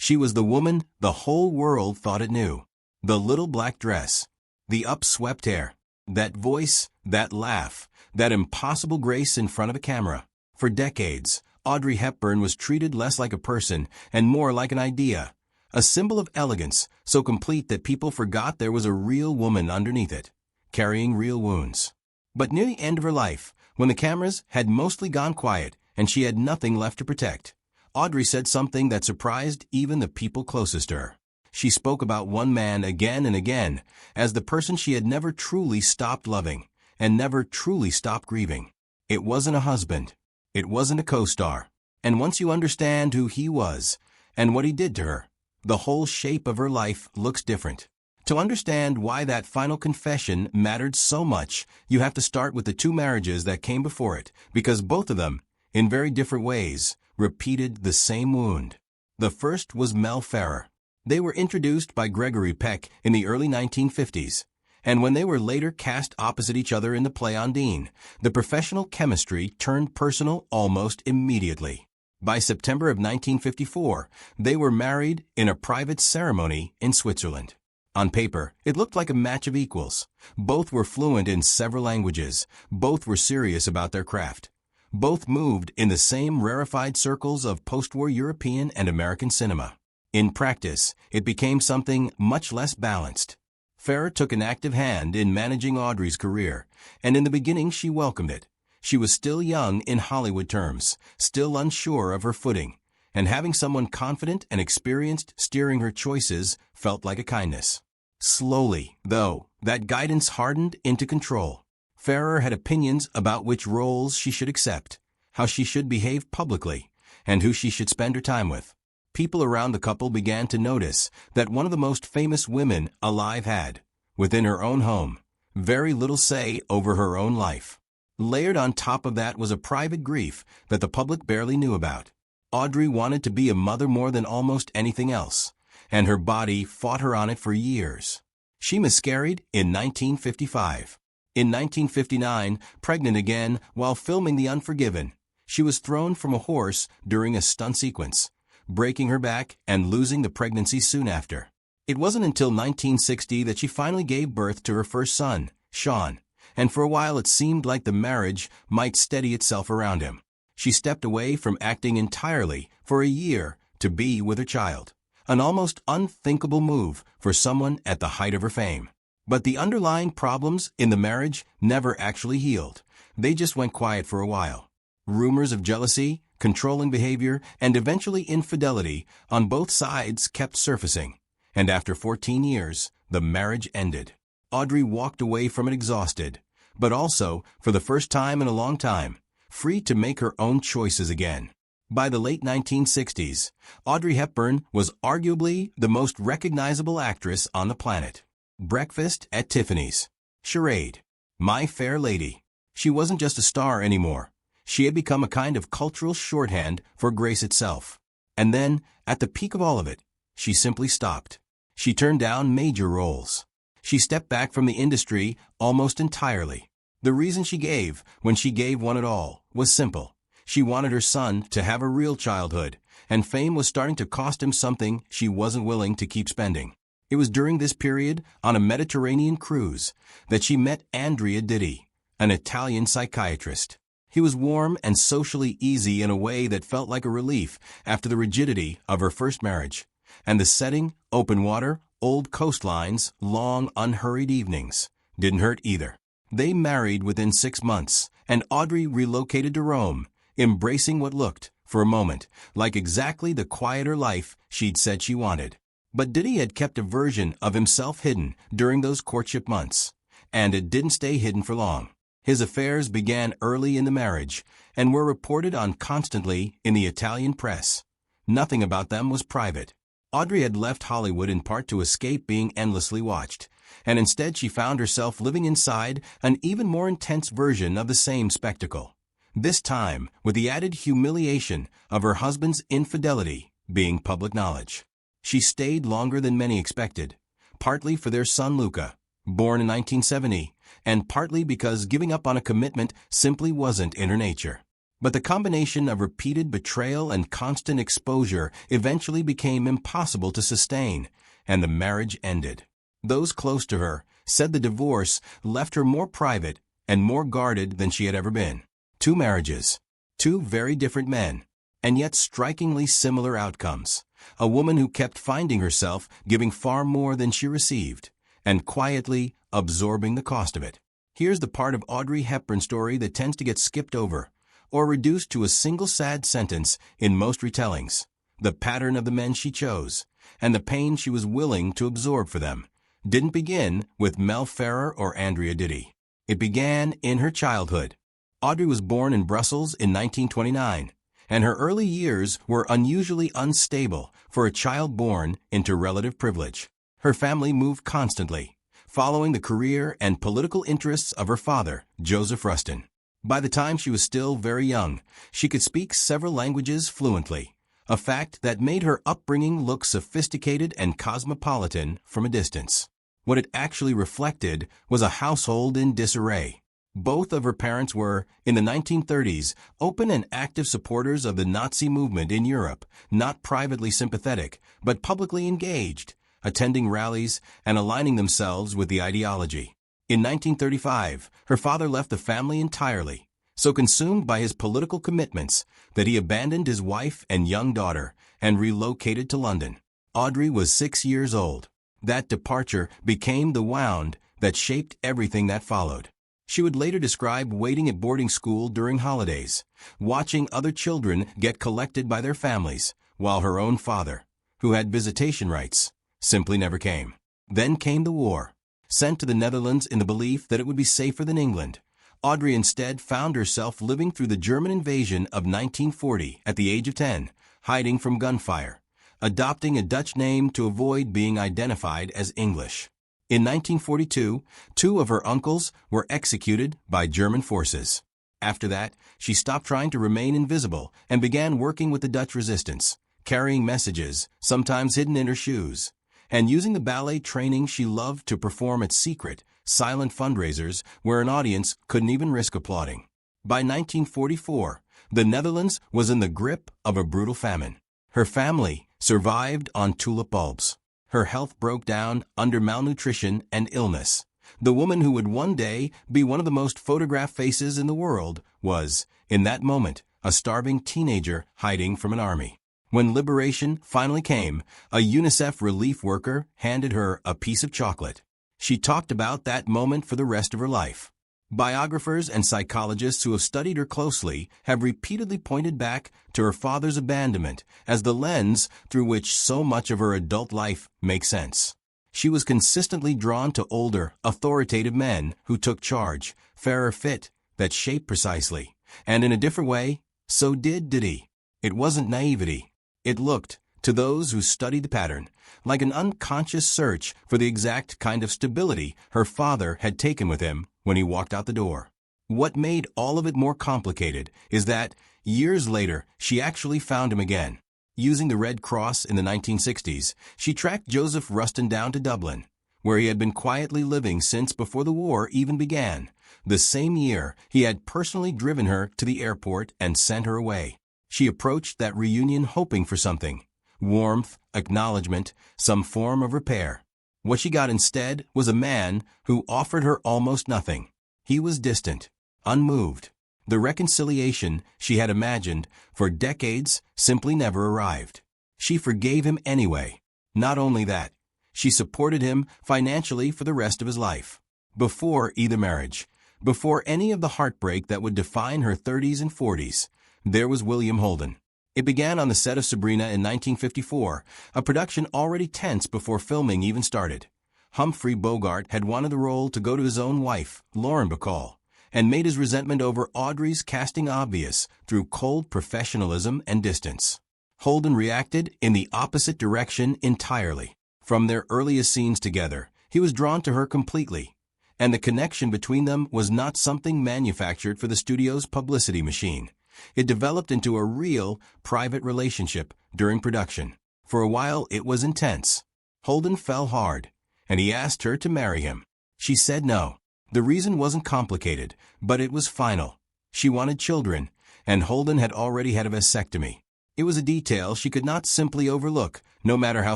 She was the woman the whole world thought it knew. The little black dress, the upswept hair, that voice, that laugh, that impossible grace in front of a camera. For decades, Audrey Hepburn was treated less like a person and more like an idea, a symbol of elegance so complete that people forgot there was a real woman underneath it, carrying real wounds. But near the end of her life, when the cameras had mostly gone quiet and she had nothing left to protect, Audrey said something that surprised even the people closest to her. She spoke about one man again and again as the person she had never truly stopped loving and never truly stopped grieving. It wasn't a husband. It wasn't a co-star. And once you understand who he was and what he did to her, the whole shape of her life looks different. To understand why that final confession mattered so much, you have to start with the two marriages that came before it, because both of them, in very different ways, repeated the same wound. The first was Mel Ferrer. They were introduced by Gregory Peck in the early 1950s, and when they were later cast opposite each other in the play Undine, the professional chemistry turned personal almost immediately. By September of 1954, they were married in a private ceremony in Switzerland. On paper, it looked like a match of equals. Both were fluent in several languages. Both were serious about their craft. Both moved in the same rarefied circles of post-war European and American cinema. In practice, it became something much less balanced. Ferrer took an active hand in managing Audrey's career, and in the beginning she welcomed it. She was still young in Hollywood terms, still unsure of her footing, and having someone confident and experienced steering her choices felt like a kindness. Slowly, though, that guidance hardened into control. Ferrer had opinions about which roles she should accept, how she should behave publicly, and who she should spend her time with. People around the couple began to notice that one of the most famous women alive had, within her own home, very little say over her own life. Layered on top of that was a private grief that the public barely knew about. Audrey wanted to be a mother more than almost anything else, and her body fought her on it for years. She miscarried in 1955. In 1959, pregnant again while filming The Unforgiven, she was thrown from a horse during a stunt sequence, breaking her back and losing the pregnancy soon after. It wasn't until 1960 that she finally gave birth to her first son, Sean, and for a while it seemed like the marriage might steady itself around him. She stepped away from acting entirely for a year to be with her child, an almost unthinkable move for someone at the height of her fame. But the underlying problems in the marriage never actually healed. They just went quiet for a while. Rumors of jealousy, controlling behavior, and eventually infidelity on both sides kept surfacing, and after 14 years, the marriage ended. Audrey walked away from it exhausted, but also, for the first time in a long time, free to make her own choices again. By the late 1960s, Audrey Hepburn was arguably the most recognizable actress on the planet. Breakfast at Tiffany's, Charade, My Fair Lady. She wasn't just a star anymore. She had become a kind of cultural shorthand for grace itself. And then, at the peak of all of it, she simply stopped. She turned down major roles. She stepped back from the industry almost entirely. The reason she gave, when she gave one at all, was simple. She wanted her son to have a real childhood, and fame was starting to cost him something she wasn't willing to keep spending. It was during this period, on a Mediterranean cruise, that she met Andrea Ditti, an Italian psychiatrist. He was warm and socially easy in a way that felt like a relief after the rigidity of her first marriage. And the setting, open water, old coastlines, long, unhurried evenings, didn't hurt either. They married within 6 months, and Audrey relocated to Rome, embracing what looked, for a moment, like exactly the quieter life she'd said she wanted. But Ditti had kept a version of himself hidden during those courtship months, and it didn't stay hidden for long. His affairs began early in the marriage and were reported on constantly in the Italian press. Nothing about them was private. Audrey had left Hollywood in part to escape being endlessly watched, and instead she found herself living inside an even more intense version of the same spectacle. This time with the added humiliation of her husband's infidelity being public knowledge. She stayed longer than many expected, partly for their son Luca, born in 1970, and partly because giving up on a commitment simply wasn't in her nature. But the combination of repeated betrayal and constant exposure eventually became impossible to sustain, and the marriage ended. Those close to her said the divorce left her more private and more guarded than she had ever been. Two marriages, two very different men, and yet strikingly similar outcomes. A woman who kept finding herself giving far more than she received, and quietly absorbing the cost of it. Here's the part of Audrey Hepburn's story that tends to get skipped over, or reduced to a single sad sentence in most retellings. The pattern of the men she chose, and the pain she was willing to absorb for them, didn't begin with Mel Ferrer or Andrea Ditti. It began in her childhood. Audrey was born in Brussels in 1929, and her early years were unusually unstable for a child born into relative privilege. Her family moved constantly, following the career and political interests of her father, Joseph Rustin. By the time she was still very young, she could speak several languages fluently, a fact that made her upbringing look sophisticated and cosmopolitan from a distance. What it actually reflected was a household in disarray. Both of her parents were, in the 1930s, open and active supporters of the Nazi movement in Europe, not privately sympathetic, but publicly engaged, attending rallies and aligning themselves with the ideology. In 1935, her father left the family entirely, so consumed by his political commitments that he abandoned his wife and young daughter and relocated to London. Audrey was 6 years old. That departure became the wound that shaped everything that followed. She would later describe waiting at boarding school during holidays, watching other children get collected by their families, while her own father, who had visitation rights, simply never came. Then came the war. Sent to the Netherlands in the belief that it would be safer than England, Audrey instead found herself living through the German invasion of 1940 at the age of 10, hiding from gunfire, adopting a Dutch name to avoid being identified as English. In 1942, 2 of her uncles were executed by German forces. After that, she stopped trying to remain invisible and began working with the Dutch resistance, carrying messages, sometimes hidden in her shoes, and using the ballet training she loved to perform at secret, silent fundraisers where an audience couldn't even risk applauding. By 1944, the Netherlands was in the grip of a brutal famine. Her family survived on tulip bulbs. Her health broke down under malnutrition and illness. The woman who would one day be one of the most photographed faces in the world was, in that moment, a starving teenager hiding from an army. When liberation finally came, a UNICEF relief worker handed her a piece of chocolate. She talked about that moment for the rest of her life. Biographers and psychologists who have studied her closely have repeatedly pointed back to her father's abandonment as the lens through which so much of her adult life makes sense. She was consistently drawn to older, authoritative men who took charge, fairer fit, that shaped precisely. And in a different way, so did Ditti. It wasn't naivety. It looked, to those who studied the pattern, like an unconscious search for the exact kind of stability her father had taken with him when he walked out the door. What made all of it more complicated is that, years later, she actually found him again. Using the Red Cross in the 1960s, she tracked Joseph Rustin down to Dublin, where he had been quietly living since before the war even began. The same year, he had personally driven her to the airport and sent her away. She approached that reunion hoping for something: warmth, acknowledgement, some form of repair. What she got instead was a man who offered her almost nothing. He was distant, unmoved. The reconciliation she had imagined for decades simply never arrived. She forgave him anyway. Not only that, she supported him financially for the rest of his life. Before either marriage, before any of the heartbreak that would define her 30s and 40s, there was William Holden. It began on the set of Sabrina in 1954, a production already tense before filming even started. Humphrey Bogart had wanted the role to go to his own wife, Lauren Bacall, and made his resentment over Audrey's casting obvious through cold professionalism and distance. Holden reacted in the opposite direction entirely. From their earliest scenes together, he was drawn to her completely, and the connection between them was not something manufactured for the studio's publicity machine. It developed into a real, private relationship during production. For a while, it was intense. Holden fell hard, and he asked her to marry him. She said no. The reason wasn't complicated, but it was final. She wanted children, and Holden had already had a vasectomy. It was a detail she could not simply overlook, no matter how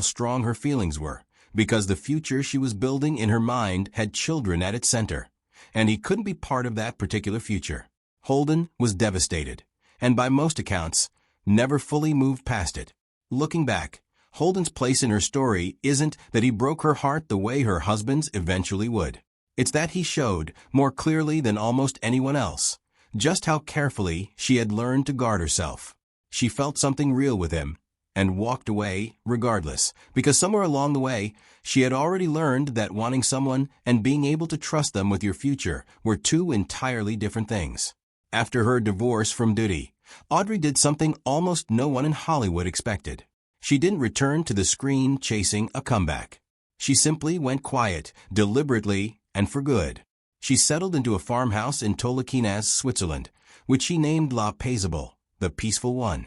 strong her feelings were, because the future she was building in her mind had children at its center, and he couldn't be part of that particular future. Holden was devastated, and by most accounts, never fully moved past it. Looking back, Holden's place in her story isn't that he broke her heart the way her husband's eventually would. It's that he showed, more clearly than almost anyone else, just how carefully she had learned to guard herself. She felt something real with him, and walked away regardless, because somewhere along the way, she had already learned that wanting someone and being able to trust them with your future were two entirely different things. After her divorce from Duty, Audrey did something almost no one in Hollywood expected. She didn't return to the screen chasing a comeback. She simply went quiet, deliberately, and for good. She settled into a farmhouse in Tolkienaz, Switzerland, which she named La Paisible, the peaceful one.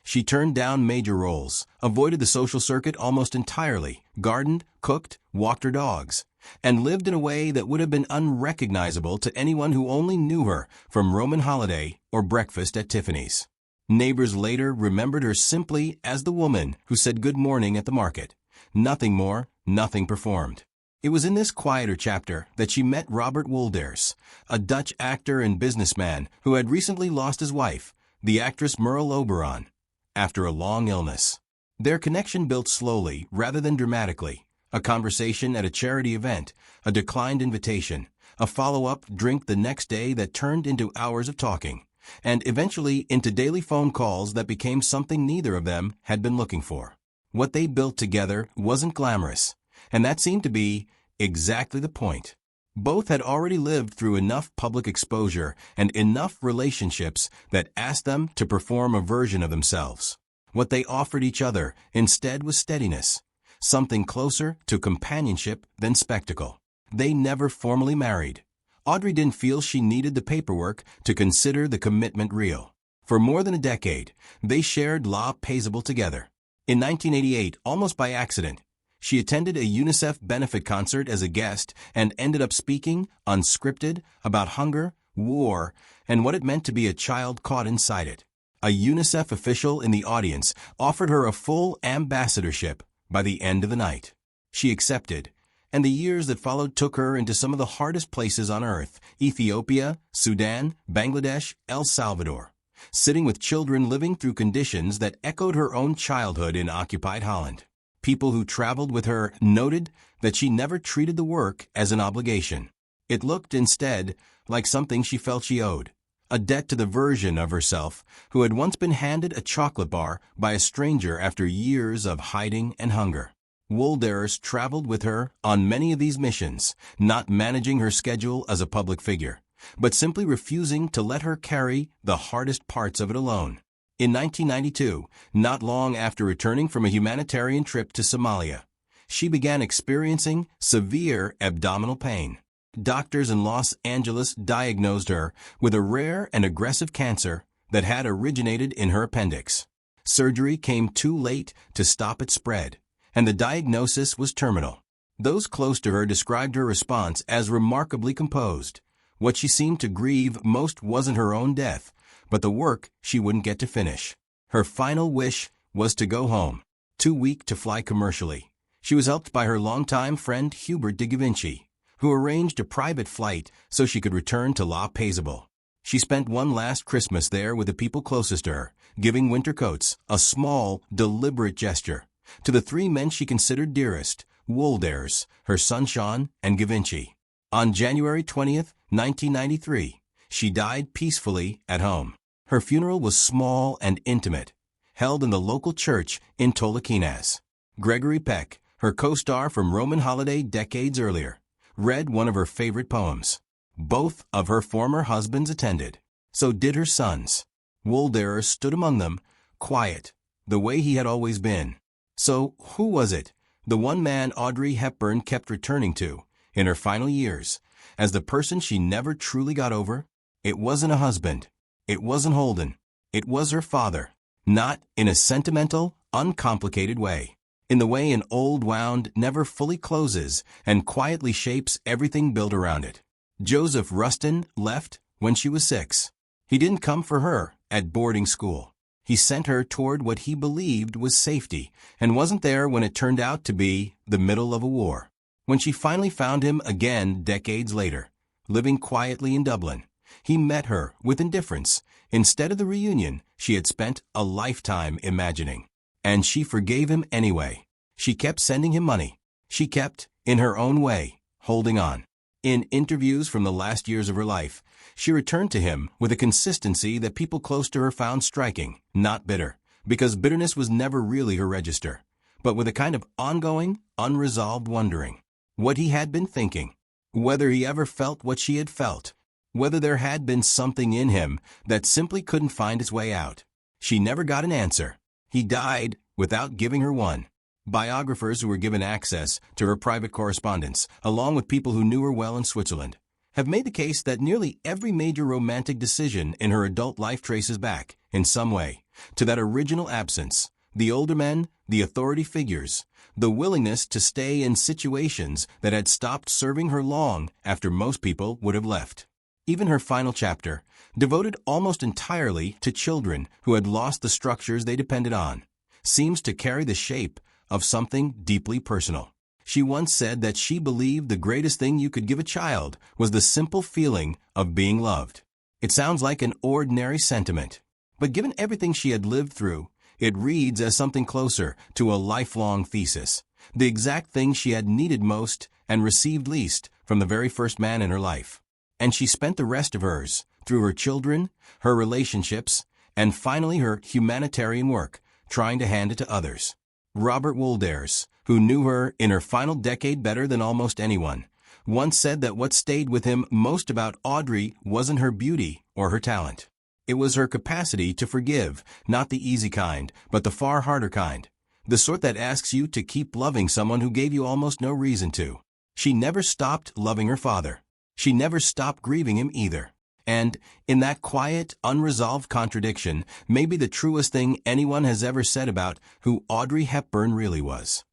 She turned down major roles, avoided the social circuit almost entirely, gardened, cooked, walked her dogs, and lived in a way that would have been unrecognizable to anyone who only knew her from Roman Holiday or Breakfast at Tiffany's. Neighbors later remembered her simply as the woman who said good morning at the market. Nothing more, nothing performed. It was in this quieter chapter that she met Robert Wolders, a Dutch actor and businessman who had recently lost his wife, the actress Merle Oberon, after a long illness. Their connection built slowly rather than dramatically. A conversation at a charity event, a declined invitation, a follow-up drink the next day that turned into hours of talking, and eventually into daily phone calls that became something neither of them had been looking for. What they built together wasn't glamorous, and that seemed to be exactly the point. Both had already lived through enough public exposure and enough relationships that asked them to perform a version of themselves. What they offered each other instead was steadiness, something closer to companionship than spectacle. They never formally married. Audrey didn't feel she needed the paperwork to consider the commitment real. For more than a decade, they shared La Paisible together. In 1988, almost by accident, she attended a UNICEF benefit concert as a guest and ended up speaking, unscripted, about hunger, war, and what it meant to be a child caught inside it. A UNICEF official in the audience offered her a full ambassadorship by the end of the night. She accepted, and the years that followed took her into some of the hardest places on earth: Ethiopia, Sudan, Bangladesh, El Salvador, sitting with children living through conditions that echoed her own childhood in occupied Holland. People who traveled with her noted that she never treated the work as an obligation. It looked instead like something she felt she owed, a debt to the version of herself who had once been handed a chocolate bar by a stranger after years of hiding and hunger. Wolders traveled with her on many of these missions, not managing her schedule as a public figure, but simply refusing to let her carry the hardest parts of it alone. In 1992, not long after returning from a humanitarian trip to Somalia, she began experiencing severe abdominal pain. Doctors in Los Angeles diagnosed her with a rare and aggressive cancer that had originated in her appendix. Surgery came too late to stop its spread, and the diagnosis was terminal. Those close to her described her response as remarkably composed. What she seemed to grieve most wasn't her own death, but the work she wouldn't get to finish. Her final wish was to go home. Too weak to fly commercially, she was helped by her longtime friend Hubert de Givenchy, who arranged a private flight so she could return to La Paisible. She spent one last Christmas there with the people closest to her, giving winter coats, a small, deliberate gesture, to the three men she considered dearest: Wolders, her son Sean, and Givenchy. On January 20th, 1993, she died peacefully at home. Her funeral was small and intimate, held in the local church in Tolkienaz. Gregory Peck, her co-star from Roman Holiday decades earlier, read one of her favorite poems. Both of her former husbands attended. So did her sons. Wolders stood among them, quiet, the way he had always been. So who was it, the one man Audrey Hepburn kept returning to in her final years, as the person she never truly got over? It wasn't a husband. It wasn't Holden. It was her father. Not in a sentimental, uncomplicated way. In the way an old wound never fully closes and quietly shapes everything built around it. Joseph Rustin left when she was 6. He didn't come for her at boarding school. He sent her toward what he believed was safety, and wasn't there when it turned out to be the middle of a war. When she finally found him again decades later, living quietly in Dublin, he met her with indifference instead of the reunion she had spent a lifetime imagining. And she forgave him anyway. She kept sending him money. She kept, in her own way, holding on. In interviews from the last years of her life, she returned to him with a consistency that people close to her found striking, not bitter, because bitterness was never really her register, but with a kind of ongoing, unresolved wondering. What he had been thinking, whether he ever felt what she had felt, whether there had been something in him that simply couldn't find its way out. She never got an answer. He died without giving her one. Biographers who were given access to her private correspondence, along with people who knew her well in Switzerland, have made the case that nearly every major romantic decision in her adult life traces back, in some way, to that original absence, the older men, the authority figures, the willingness to stay in situations that had stopped serving her long after most people would have left. Even her final chapter, devoted almost entirely to children who had lost the structures they depended on, seems to carry the shape of something deeply personal. She once said that she believed the greatest thing you could give a child was the simple feeling of being loved. It sounds like an ordinary sentiment, but given everything she had lived through, it reads as something closer to a lifelong thesis, the exact thing she had needed most and received least from the very first man in her life. And she spent the rest of hers, through her children, her relationships, and finally her humanitarian work, trying to hand it to others. Robert Wolders, who knew her in her final decade better than almost anyone, once said that what stayed with him most about Audrey wasn't her beauty or her talent. It was her capacity to forgive, not the easy kind, but the far harder kind, the sort that asks you to keep loving someone who gave you almost no reason to. She never stopped loving her father. She never stopped grieving him either. And, in that quiet, unresolved contradiction, may be the truest thing anyone has ever said about who Audrey Hepburn really was.